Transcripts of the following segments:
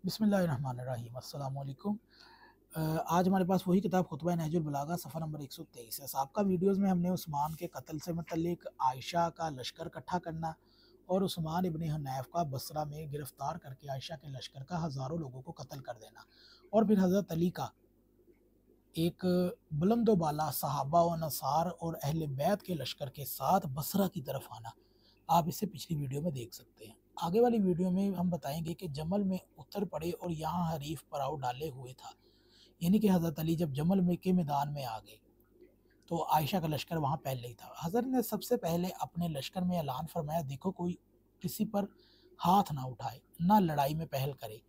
बिस्मिल्लाहिर्रहमानिर्रहीम अस्सलाम वालेकुम। आज हमारे पास वही किताब खुतबा नहजुल बलागा सफ़ा नंबर 123 है। साबका वीडियोज़ में हमने उस्मान के कत्ल से मुतल्लिक आयशा का लश्कर इकट्ठा करना और उस्मान इब्न हनैफ का बसरा में गिरफ्तार करके आयशा के लश्कर का हज़ारों लोगों को कत्ल कर देना और फिर हज़रत अली का एक बुलंदोबाला सहाबा व नसार और अहले बैत के लश्कर के साथ बसरा की तरफ आना, आप इसे पिछली वीडियो में देख सकते हैं। आगे वाली वीडियो में हम बताएंगे कि जमल में उतर पड़े और यहाँ हरीफ पड़ाव डाले हुए था, यानी कि हज़रत अली जब जमल में के मैदान में आ गए तो आयशा का लश्कर वहाँ पहले ही था। हज़रत ने सबसे पहले अपने लश्कर में ऐलान फरमाया, देखो कोई किसी पर हाथ ना उठाए, ना लड़ाई में पहल करे।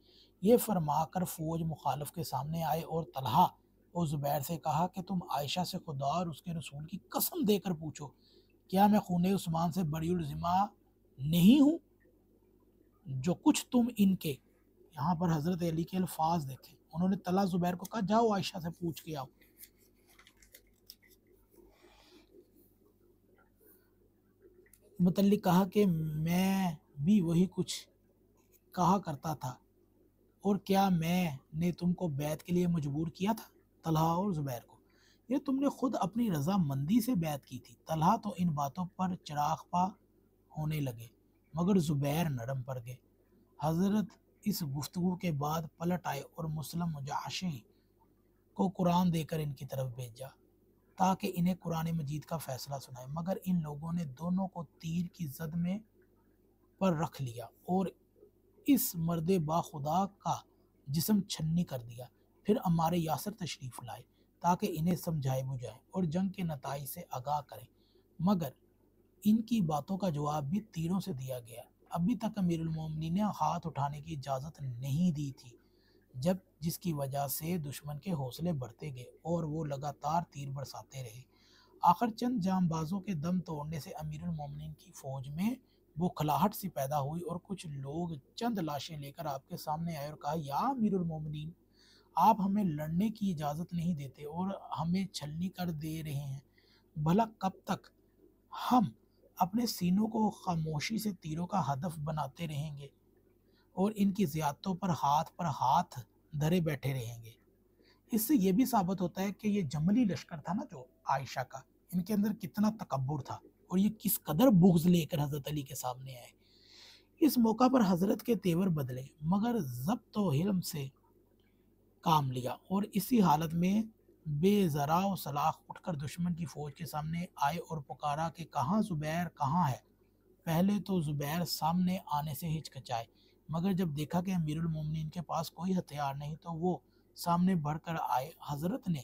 ये फरमाकर फ़ौज मुखालिफ के सामने आए और तलहा और ज़ुबैर से कहा कि तुम आयशा से खुदा और उसके रसूल की कसम देकर पूछो, क्या मैं खून उस्मान से बरीउल ज़िम्मा नहीं हूँ? जो कुछ तुम इनके, यहाँ पर हज़रत अली के अल्फाज देखें, उन्होंने तलहा ज़ुबैर को कहा जाओ आयशा से पूछ के आओ। मुतल्लिक कहा कि मैं भी वही कुछ कहा करता था, और क्या मैंने तुमको बैत के लिए मजबूर किया था? तलहा और ज़ुबैर को, ये तुमने खुद अपनी रजामंदी से बैत की थी। तलहा तो इन बातों पर चिराग पा होने लगे, मगर ज़ुबैर नरम पड़ गए। हज़रत इस गुफ्तगू के बाद पलट आए और मुस्लिम मुजाशी को कुरान देकर इनकी तरफ भेजा ताकि इन्हें कुरान मजीद का फैसला सुनाए, मगर इन लोगों ने दोनों को तीर की जद में पर रख लिया और इस मर्द बाखुदा का जिस्म छन्नी कर दिया। फिर अम्मार यासर तशरीफ़ लाए ताकि इन्हें समझाए बुझाए और जंग के नताइज से आगाह करें, मगर इनकी बातों का जवाब भी तीरों से दिया गया। अभी तक अमीरुल मोमिनीन ने हाथ उठाने की इजाज़त नहीं दी थी, जब जिसकी वजह से दुश्मन के हौसले बढ़ते गए और वो लगातार तीर बरसाते रहे। आखिर चंद जांबाजों के दम तोड़ने से अमीरुल मोमिनीन की फौज में बौखलाहट सी पैदा हुई और कुछ लोग चंद लाशें लेकर आपके सामने आए और कहा, या अमीरुल मोमिनीन, आप हमें लड़ने की इजाज़त नहीं देते और हमें छलनी कर दे रहे हैं। भला कब तक हम अपने सीनों को खामोशी से तीरों का हदफ बनाते रहेंगे और इनकी ज़ियादतों पर हाथ धरे बैठे रहेंगे? इससे ये भी साबित होता है कि ये जमली लश्कर था ना जो आयशा का, इनके अंदर कितना तकब्बुर था और ये किस कदर बुग़्ज़ लेकर हज़रत अली के सामने आए। इस मौका पर हज़रत के तेवर बदले, मगर ज़ब्त व हिल्म से काम लिया और इसी हालत में बेज़रा व सलाख उठकर दुश्मन की फ़ौज के सामने आए और पुकारा कि कहाँ ज़ुबैर, कहाँ है? पहले तो ज़ुबैर सामने आने से हिचकिचाए, मगर जब देखा कि अमीरुल मोमिनीन के पास कोई हथियार नहीं तो वो सामने बढ़कर आए। हज़रत ने,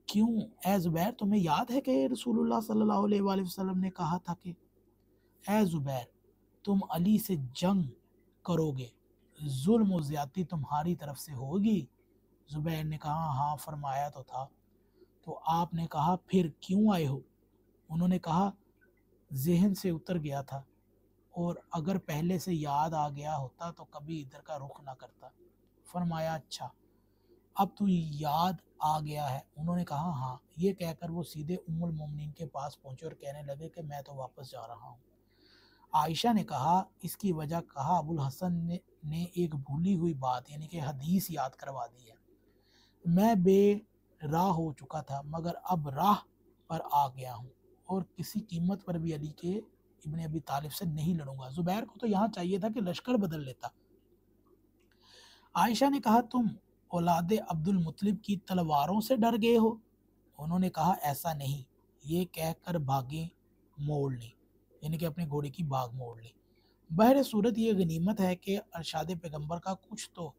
क्यों ए ज़ुबैर, तुम्हें याद है कि रसूलुल्लाह सल्लल्लाहु अलैहि वसल्लम ने कहा था कि ए ज़ुबैर, तुम अली से जंग करोगे, जुल्म और ज़्यादती तुम्हारी तरफ से होगी? ज़ुबैर ने कहा, हाँ फरमाया तो था। तो आपने कहा, फिर क्यों आए हो? उन्होंने कहा, ज़हन से उतर गया था और अगर पहले से याद आ गया होता तो कभी इधर का रुख ना करता। फरमाया, अच्छा, अब तो याद आ गया है? उन्होंने कहा, हाँ। ये कहकर वो सीधे उम्मुल मोमिनीन के पास पहुंचे और कहने लगे कि मैं तो वापस जा रहा हूँ। आयशा ने कहा, इसकी वजह? कहा, अबुल हसन ने एक भूली हुई बात यानी कि हदीस याद करवा दी है। मैं बेराह हो चुका था, मगर अब राह पर आ गया हूँ और किसी कीमत पर भी अली के इब्ने अबी तालिब से नहीं लड़ूंगा। ज़ुबैर को तो यहाँ चाहिए था कि लश्कर बदल लेता। आयशा ने कहा, तुम औलादे अब्दुल मुत्तलिब की तलवारों से डर गए हो? उन्होंने कहा, ऐसा नहीं। ये कहकर भागे मोड़ ली, यानी कि अपने घोड़े की भाग मोड़ ली। बहर सूरत ये गनीमत है कि अरशाद पैगम्बर का कुछ तो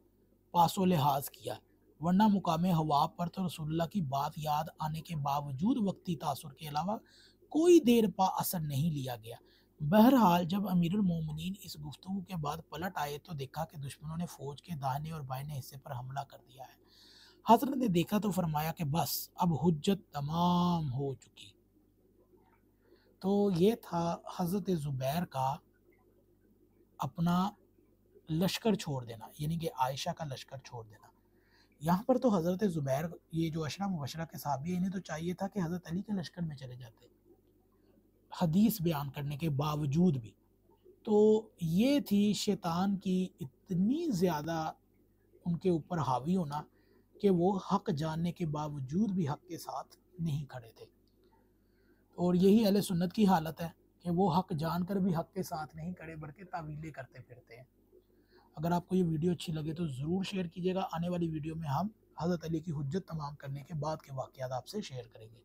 पासो लिहाज किया, वरना मुकामे हवा पर तो रसूलुल्लाह की बात याद आने के बावजूद वक्ती तासुर के अलावा कोई देर पा असर नहीं लिया गया। बहरहाल जब अमीरुल मोमिनीन इस गुफ्तगू के बाद पलट आए तो देखा कि दुश्मनों ने फौज के दाहिने और बाइने हिस्से पर हमला कर दिया है। हज़रत ने देखा तो फरमाया कि बस अब हुज्जत तमाम हो चुकी। तो ये था हज़रत ज़ुबैर का अपना लश्कर छोड़ देना, यानी कि आयशा का लश्कर छोड़ देना। यहाँ पर तो हज़रत ज़ुबैर, ये जो अशरा मुबशरा के साहबी हैं, इन्हें तो चाहिए था कि हज़रत अली के लश्कर में चले जाते, हदीस बयान करने के बावजूद भी। तो ये थी शैतान की इतनी ज़्यादा उनके ऊपर हावी होना कि वो हक जानने के बावजूद भी हक के साथ नहीं खड़े थे। और यही अहले सुन्नत की हालत है कि वो हक जानकर भी हक के साथ नहीं खड़े बल्कि तावीलें करते फिरते हैं। अगर आपको ये वीडियो अच्छी लगे तो ज़रूर शेयर कीजिएगा। आने वाली वीडियो में हम हज़रत अली की हुज्जत तमाम करने के बाद के वाक़यात आपसे शेयर करेंगे।